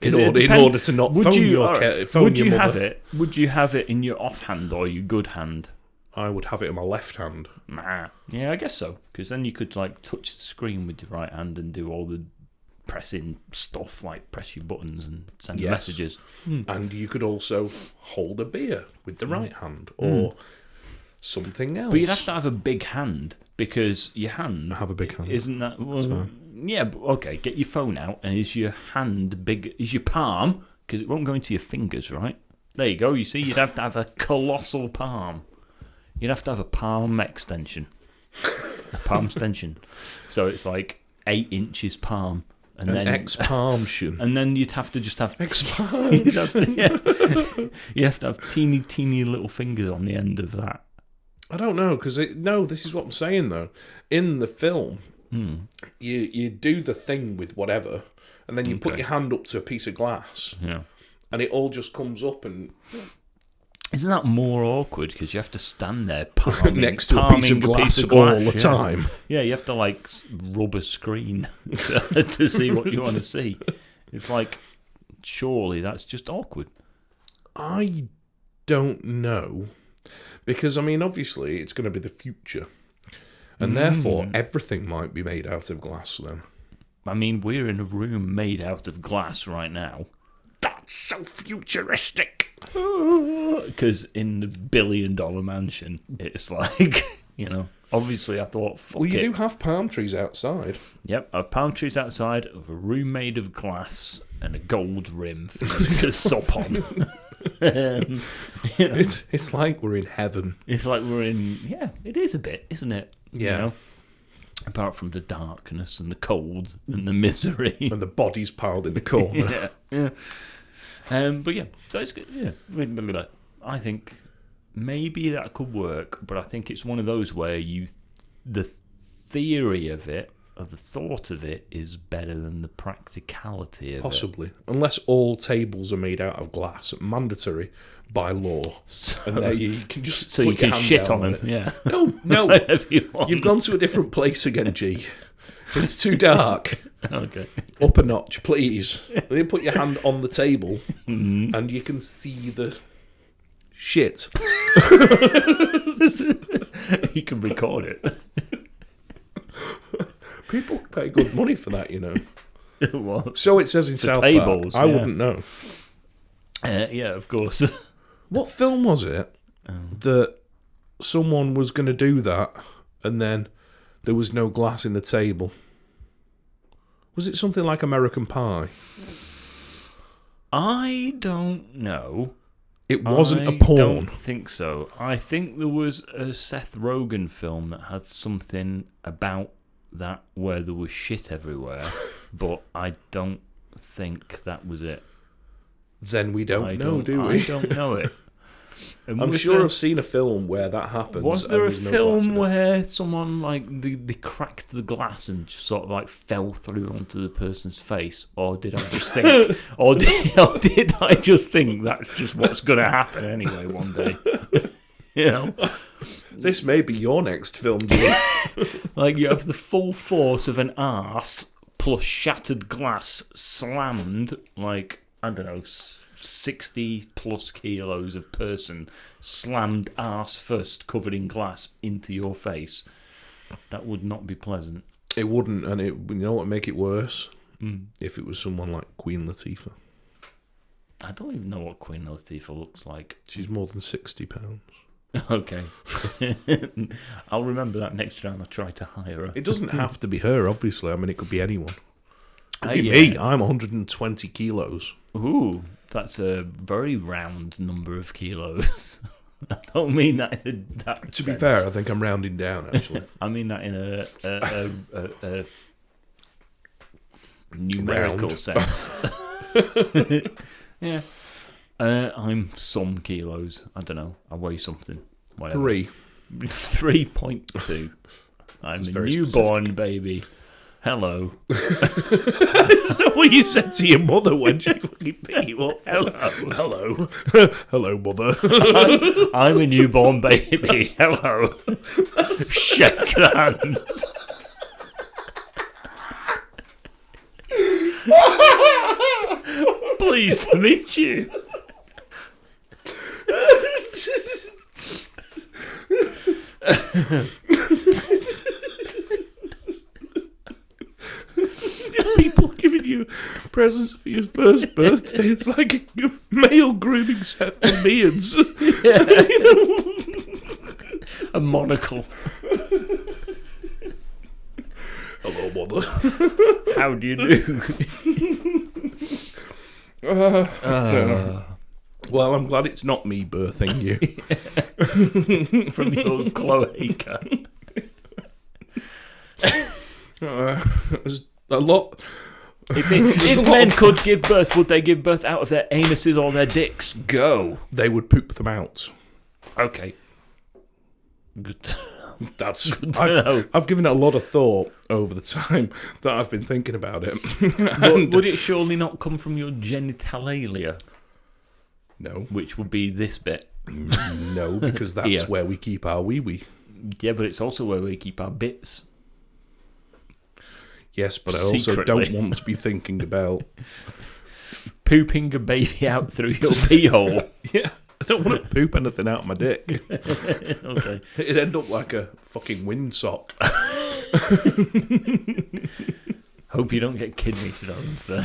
In order to not phone your mother. Would you have it in your offhand or your good hand? I would have it in my left hand. Nah. Yeah, I guess so. Because then you could like touch the screen with your right hand and do all the pressing stuff, like press your buttons and send messages. And you could also hold a beer with the right hand or something else. But you'd have to have a big hand because your hand... I have a big hand. Isn't that... Well, that's fine. Yeah, but okay, get your phone out and is your hand big... Is your palm... Because it won't go into your fingers, right? There you go. You see, you'd have to have a colossal palm. You'd have to have a palm extension. A palm extension. So it's like 8 inches palm. And then expansion. And then you'd have to just have... Expansion. You have to have teeny little fingers on the end of that. I don't know, because... No, this is what I'm saying, though. In the film, you do the thing with whatever, and then you put your hand up to a piece of glass, and it all just comes up and... Isn't that more awkward because you have to stand there palming, next to a piece of glass all the time? Yeah, you have to like rub a screen to see what you want to see. It's like, surely that's just awkward. I don't know. Because, I mean, obviously it's going to be the future. And therefore, everything might be made out of glass then. I mean, we're in a room made out of glass right now. That's so futuristic. Because in the $1 billion mansion, it's like, obviously I thought, fuck you do have palm trees outside. Yep, I have palm trees outside of a room made of glass and a gold rim for you to sup on. It's like we're in heaven. It's like we're in, it is a bit, isn't it? Yeah. Apart from the darkness and the cold and the misery. And the bodies piled in the corner. Yeah. But yeah, so it's good. Yeah, I think maybe that could work, but I think it's one of those where the theory of it, or the thought of it, is better than the practicality of Possibly, unless all tables are made out of glass, mandatory by law, and there you can just so put you can your hand shit down on them. Yeah, no, you've gone to a different place again, G. It's too dark. Okay. Up a notch, please. Then put your hand on the table and you can see the shit. You can record it. People pay good money for that, What? So it says in South tables, Park. I wouldn't know. Yeah, of course. What film was it that someone was going to do that and then there was no glass in the table? Was it something like American Pie? I don't know. It wasn't a porn. I don't think so. I think there was a Seth Rogen film that had something about that where there was shit everywhere, but I don't think that was it. Then we don't know, do we? I don't know it. I'm sure I've seen a film where that happens. Was there a film where someone like they cracked the glass and just sort of like fell through onto the person's face, or did I just think, or did I just think that's just what's going to happen anyway one day? This may be your next film, Jim. Like you have the full force of an arse plus shattered glass slammed, like I don't know. 60 plus kilos of person slammed arse first, covered in glass, into your face. That would not be pleasant. It wouldn't, and you know what would make it worse? If it was someone like Queen Latifah. I don't even know what Queen Latifah looks like. She's more than £60. Okay. I'll remember that next time I try to hire her. It doesn't have to be her, obviously. I mean, it could be anyone. Yeah. Me, I'm 120 kilos. Ooh, that's a very round number of kilos. I don't mean that in that To sense. be fair, I think I'm rounding down, actually. I mean that in a numerical sense. Yeah. I'm some kilos. I don't know. I weigh something. Whatever. 3.2. I'm a newborn baby. Hello. Is that what you said to your mother when she fucking picked you up? Hello. Hello, mother. I'm a newborn baby. Hello. Shake the hands. Pleased to meet you. People giving you presents for your first birthday. It's like a male grooming set for beards. A monocle. Hello, mother. How do you do? Well, I'm glad it's not me birthing you. From your cloaca. There's a lot. If men could give birth, would they give birth out of their anuses or their dicks? Go. They would poop them out. Okay. Good. That's Good to know. I've given it a lot of thought over the time that I've been thinking about it. But would it surely not come from your genitalia? No. Which would be this bit. No, because that's Here. where we keep our wee-wee. Yeah, but it's also where we keep our bits. Yes, but I also Secretly. don't want to be thinking about... Pooping a baby out through your pee hole. Yeah, I don't want to poop anything out of my dick. Okay. It'd end up like a fucking windsock. Hope you don't get kidney stones then.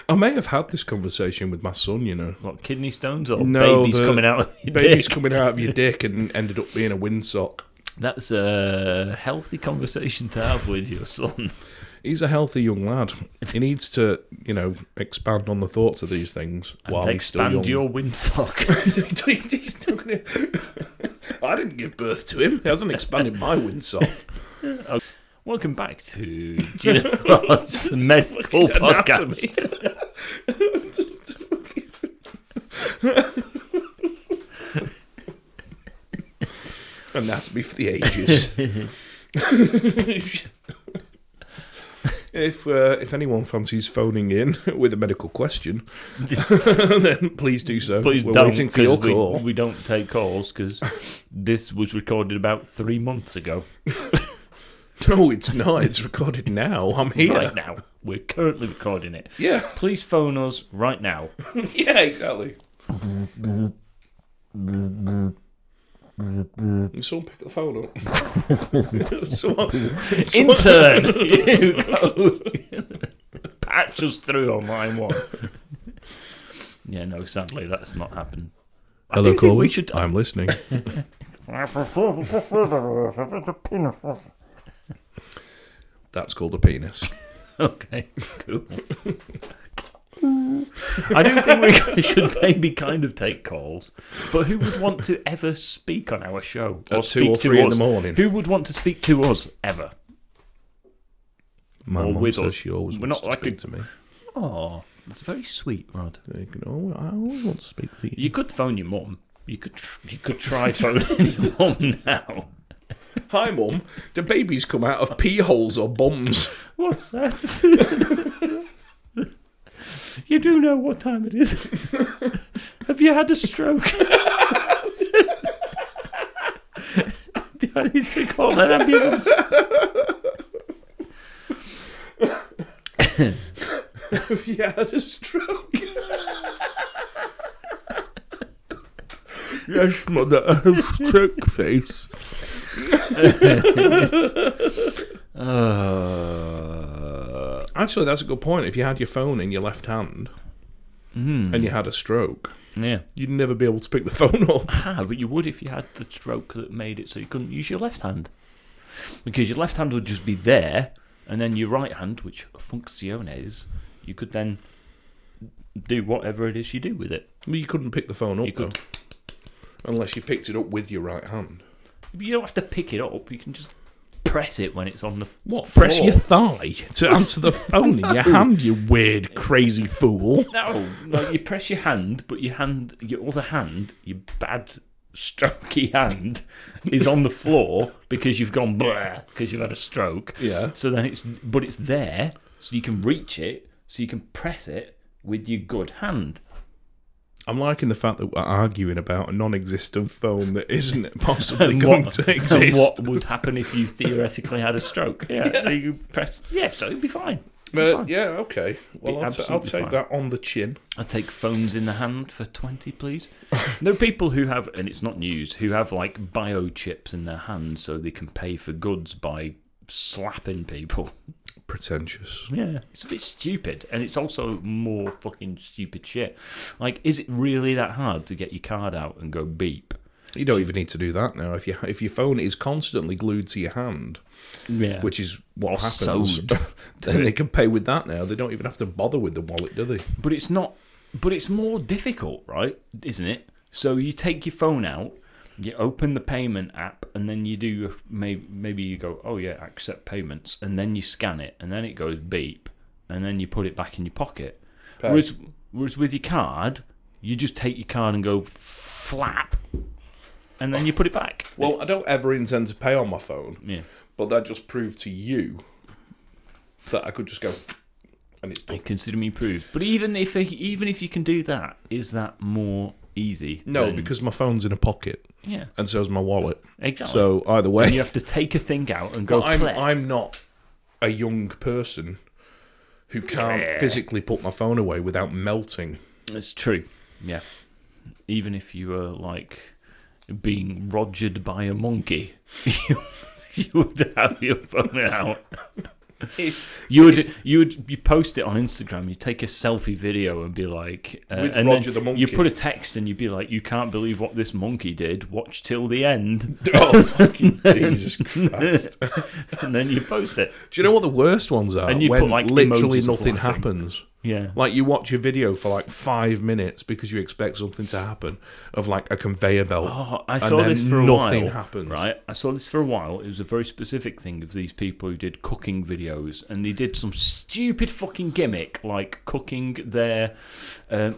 I may have had this conversation with my son, you know. What, kidney stones or No, babies the coming out of your Baby's dick? coming out of your dick and ended up being a windsock. That's a healthy conversation to have with your son. He's a healthy young lad. He needs to, you know, expand on the thoughts of these things while And he's still young. expand your windsock. He's not gonna... I didn't give birth to him. He hasn't expanded my windsock. Welcome back to Gina Rod's Medical Podcast. Anatomy for the ages. If anyone fancies phoning in with a medical question, then please do so. Please We're don't, waiting for your 'cause we- call. We don't take calls because this was recorded about 3 months ago. No, it's not. It's recorded now. I'm here. Right now. We're currently recording it. Yeah. Please phone us right now. Yeah, exactly. Someone pick the phone up. someone, Intern! You go. Patch us through on line 1. Yeah, no, sadly, that's not happened. Hello, caller. We should... I'm listening. That's called a penis. Okay, cool. I do think we should maybe kind of take calls, but who would want to ever speak on our show? At 2 or 3 in the morning. Who would want to speak to us ever? My Or mum with says us. she always We're wants not to like speak a- to me. Oh, that's very sweet, Rod. You know, I always want to speak to you. You could phone your mum. You could try phoning your mum now. Hi, Mum. Do babies come out of pee holes or bums? What's that? You do know what time it is. Have you had a stroke? Do I need to call an ambulance? Have you had a stroke? Yes, Mother. I have stroke face. Actually, that's a good point. If you had your phone in your left hand and you had a stroke, Yeah. you'd never be able to pick the phone up. But you would if you had the stroke that made it so you couldn't use your left hand. Because your left hand would just be there, and then your right hand, which funcciones, you could then do whatever it is you do with it. Well, you couldn't pick the phone up, You could. though. Unless you picked it up with your right hand. You don't have to pick it up, you can just press it when it's on the What? floor. Press your thigh to answer the phone in your hand, you weird, crazy fool. No, like you press your hand, but your other hand, your bad, strokey hand, is on the floor because you've gone blah because you've had a stroke. Yeah. So then it's there, so you can reach it, so you can press it with your good hand. I'm liking the fact that we're arguing about a non-existent phone that isn't possibly going to exist. And what would happen if you theoretically had a stroke? Yeah. So you press. Yeah, so it'd be fine. Yeah, okay. Well, I'll take that on the chin. I'll take phones in the hand for 20, please. There are people who have, and it's not news, who have like biochips in their hands so they can pay for goods by slapping people. Pretentious. Yeah, it's a bit stupid, and it's also more fucking stupid shit. Like, is it really that hard to get your card out and go beep? You don't even need to do that now. If your phone is constantly glued to your hand, which is what happens, then they can pay with that now. They don't even have to bother with the wallet, do they? But it's not. But it's more difficult, right? Isn't it? So you take your phone out, you open the payment app, and then you do maybe you go, oh yeah, accept payments, and then you scan it, and then it goes beep, and then you put it back in your pocket. Whereas with your card, you just take your card and go flap. And then you put it back. Well, I don't ever intend to pay on my phone. Yeah. But that just proved to you that I could just go, and it's done. Consider me proved. But even if you can do that, is that more easy? No, because my phone's in a pocket. Yeah. And so's my wallet. Exactly. So either way, and you have to take a thing out and go. I'm not a young person who can't physically put my phone away without melting. It's true. Yeah. Even if you were like being rogered by a monkey, you would have your phone out. You post it on Instagram. You take a selfie video and be like, with and Roger then the monkey. You put a text and you'd be like, "You can't believe what this monkey did. Watch till the end." Oh fucking Jesus Christ! And then you post it. Do you know what the worst ones are? And you when put, like, literally emojis nothing of laughing. happens. Yeah. Like you watch a video for like 5 minutes because you expect something to happen, of like a conveyor belt. Oh, I saw this for a nothing while. happens. Right, I saw this for a while. It was a very specific thing of these people who did cooking videos, and they did some stupid fucking gimmick like cooking their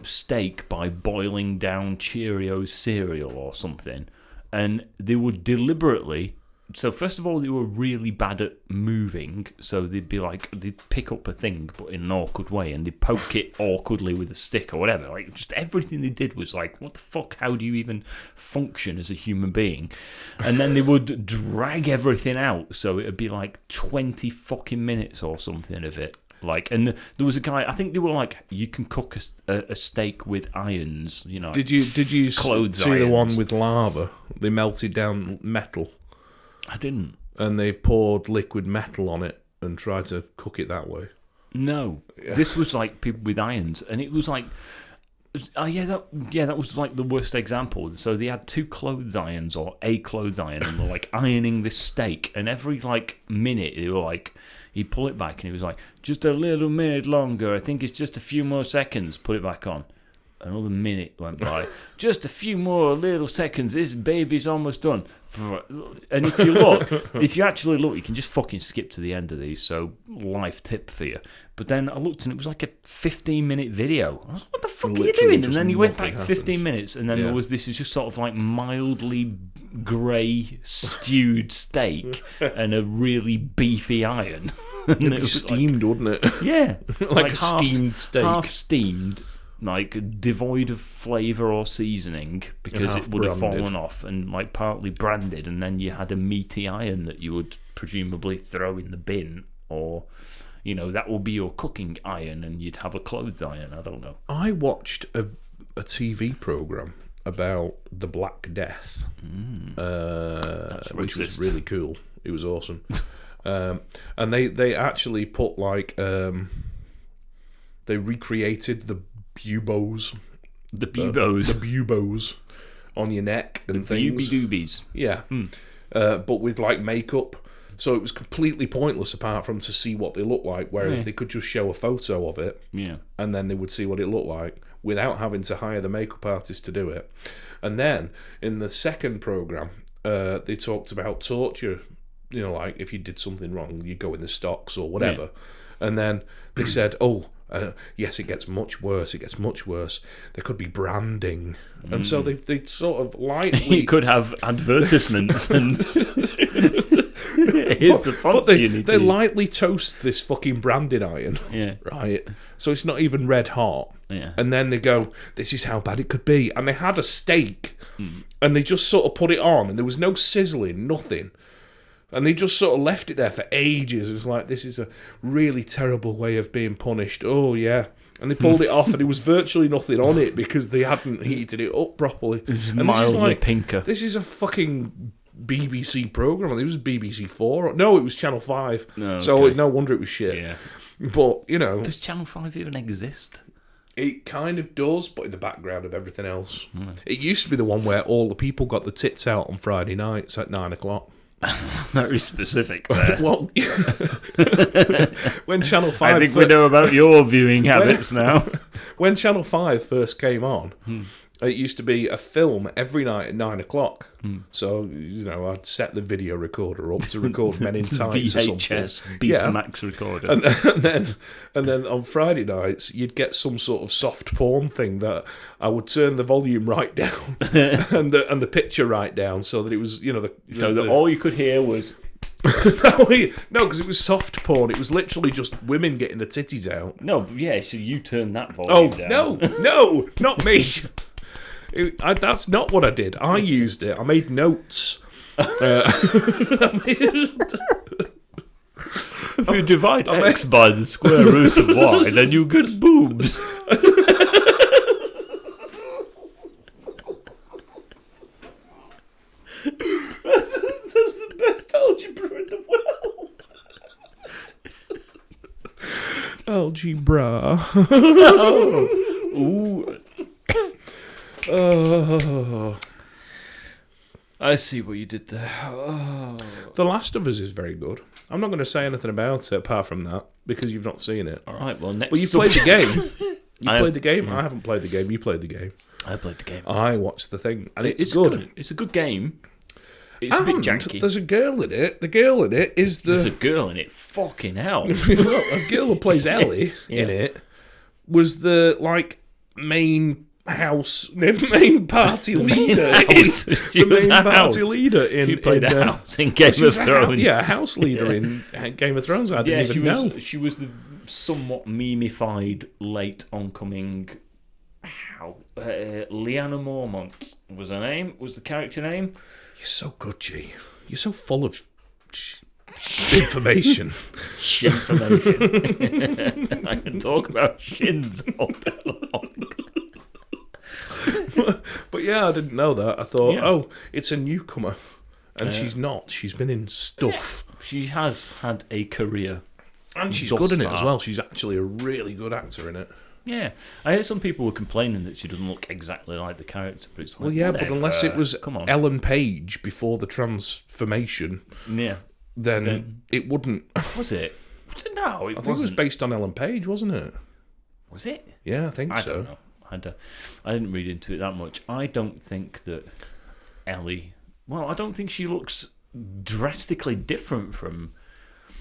steak by boiling down Cheerios cereal or something, and they would deliberately. So first of all, they were really bad at moving. So they'd pick up a thing, but in an awkward way, and they'd poke it awkwardly with a stick or whatever. Like, just everything they did was like, what the fuck? How do you even function as a human being? And then they would drag everything out, so it'd be like 20 fucking minutes or something of it. Like, and there was a guy. I think they were like, you can cook a steak with irons. You know. Did you see irons. the one with lava? They melted down metal. I didn't. And they poured liquid metal on it and tried to cook it that way. No, this was like people with irons, and it was like, that was like the worst example. So they had 2 clothes irons or a clothes iron, and were like ironing this steak, and every like minute they were like, he'd pull it back, and he was like, just a little minute longer. I think it's just a few more seconds. Put it back on. Another minute went by. Just a few more little seconds. This baby's almost done. And if you actually look, you can just fucking skip to the end of these. So, life tip for you. But then I looked and it was like a 15-minute video. I was like, what the fuck are you doing? And then you went back to 15 minutes, and then this is just sort of like mildly grey stewed steak and a really beefy iron. And It'd be steamed, wouldn't it? Yeah. like a steamed steak. Half steamed. Like devoid of flavour or seasoning because it would have fallen off, and like partly branded, and then you had a meaty iron that you would presumably throw in the bin, or that would be your cooking iron, and you'd have a clothes iron. I don't know. I watched a TV programme about the Black Death, which was really cool. It was awesome. And they actually put like they recreated the buboes. The buboes on your neck and the things. The doobies. Yeah. But with like makeup. So it was completely pointless apart from to see what they look like, whereas they could just show a photo of it. Yeah. And then they would see what it looked like without having to hire the makeup artist to do it. And then in the second programme, they talked about torture. Like if you did something wrong, you go in the stocks or whatever. Yeah. And then they said, yes, it gets much worse. It gets much worse. There could be branding. And so they sort of lightly... You could have advertisements and... Here's the font you need They to lightly toast this fucking branded iron. Yeah. Right? So it's not even red hot. Yeah. And then they go, this is how bad it could be. And they had a steak. And they just sort of put it on. And there was no sizzling, nothing. And they just sort of left it there for ages. It's like, this is a really terrible way of being punished. Oh, yeah. And they pulled it off, and there was virtually nothing on it because they hadn't heated it up properly. It was and mildly this is like, pinker. This is a fucking BBC programme. I think it was BBC 4. No, it was Channel 5. Okay. So no wonder it was shit. Yeah. But, you know... Does Channel 5 even exist? It kind of does, but in the background of everything else. It used to be the one where all the people got the tits out on Friday nights at 9 o'clock. Very specific there. Well, when Channel 5... I think we know about your viewing habits now. When Channel 5 first came on, it used to be a film every night at 9 o'clock. So, you know, I'd set the video recorder up to record Men in Tights or something. VHS, Betamax recorder. And then on Friday nights, you'd get some sort of soft porn thing that I would turn the volume right down and the picture right down so that it was, you know... all you could hear was... No, because it was soft porn. It was literally just women getting the titties out. No, yeah, so you turned that volume down. No, not me. That's not what I did. I used it. I made notes. If you divide X by the square root of Y, then you get boobs. That's the best algebra in the world. Algebra. Ooh. Oh. I see what you did there. Oh. The Last of Us is very good. I'm not going to say anything about it apart from that because you've not seen it. All right, well, next. But you played the game. You I played the game. I haven't played the game. You played the game. I played the game. I watched the thing, and it's good. good. It's a good game. It's a bit janky. There's a girl in it. The girl in it is the... There's a girl in it. Fucking hell. A girl who plays Ellie in it was the, like, main party leader. The main party leader in... She played a house in Game of Thrones. A house leader in Game of Thrones. I didn't even know. She was the somewhat memeified, late oncoming... Lyanna Mormont was her name. Was the character name? You're so good, G. You're so full of information. Shinformation. I can talk about shins all day long. But yeah, I didn't know that. I thought, it's a newcomer. And she's not. She's been in stuff. Yeah, she has had a career. And she's good in it as well. She's actually a really good actor in it. Yeah, I heard some people were complaining that she doesn't look exactly like the character, but it's like, well, yeah, whatever. but unless it was Come on. Ellen Page before the transformation, then it wouldn't. Was it? No, it I think it was based on Ellen Page, wasn't it? Was it? Yeah, I think so. I don't know. I didn't read into it that much. I don't think that Ellie. Well, I don't think she looks drastically different from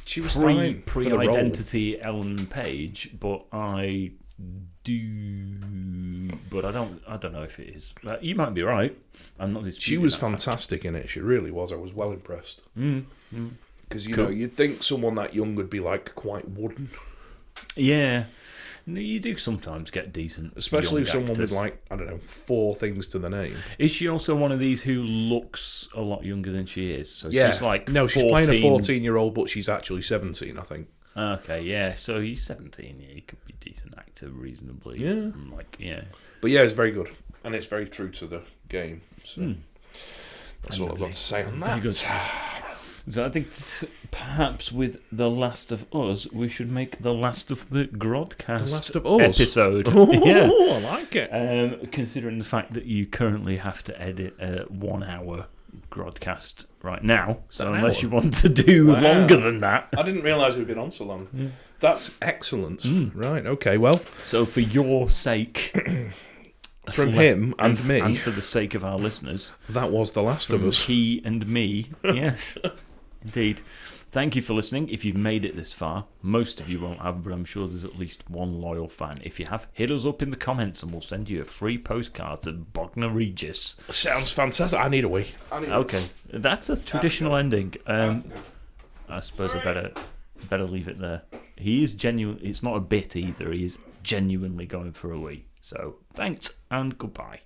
she was pre-identity Ellen Page, but I but I don't know if it is. You might be right. I'm not. She was fantastic in it. She really was. I was well impressed. Because you know, you'd think someone that young would be like quite wooden. Yeah, you do sometimes get decent, especially if someone actors. with like 4 things to the name. Is she also one of these who looks a lot younger than she is? So she's like she's playing a 14-year-old, but she's actually 17, I think. Okay, yeah. So he's 17. Yeah, he could be a decent actor, reasonably. Yeah, But yeah, it's very good, and it's very true to the game. So that's all I've got to say on that. Very good. So I think perhaps with The Last of Us, we should make The Last of the Grodcast The Last of Us episode. Oh, I like it. Considering the fact that you currently have to edit a 1-hour Grodcast right now, so unless you want to do longer than that. I didn't realise we'd been on so long. Yeah. That's excellent. Right, okay, well. So for your sake... From him and me. And for the sake of our listeners. That was The Last of Us. He and me, yes. Indeed. Thank you for listening. If you've made it this far, most of you won't have, but I'm sure there's at least one loyal fan. If you have, hit us up in the comments and we'll send you a free postcard to Bognor Regis. Sounds fantastic. I need a wee. Okay, that's a traditional ending. I suppose I better leave it there. He is genuine. It's not a bit either. He is genuinely going for a wee. So thanks and goodbye.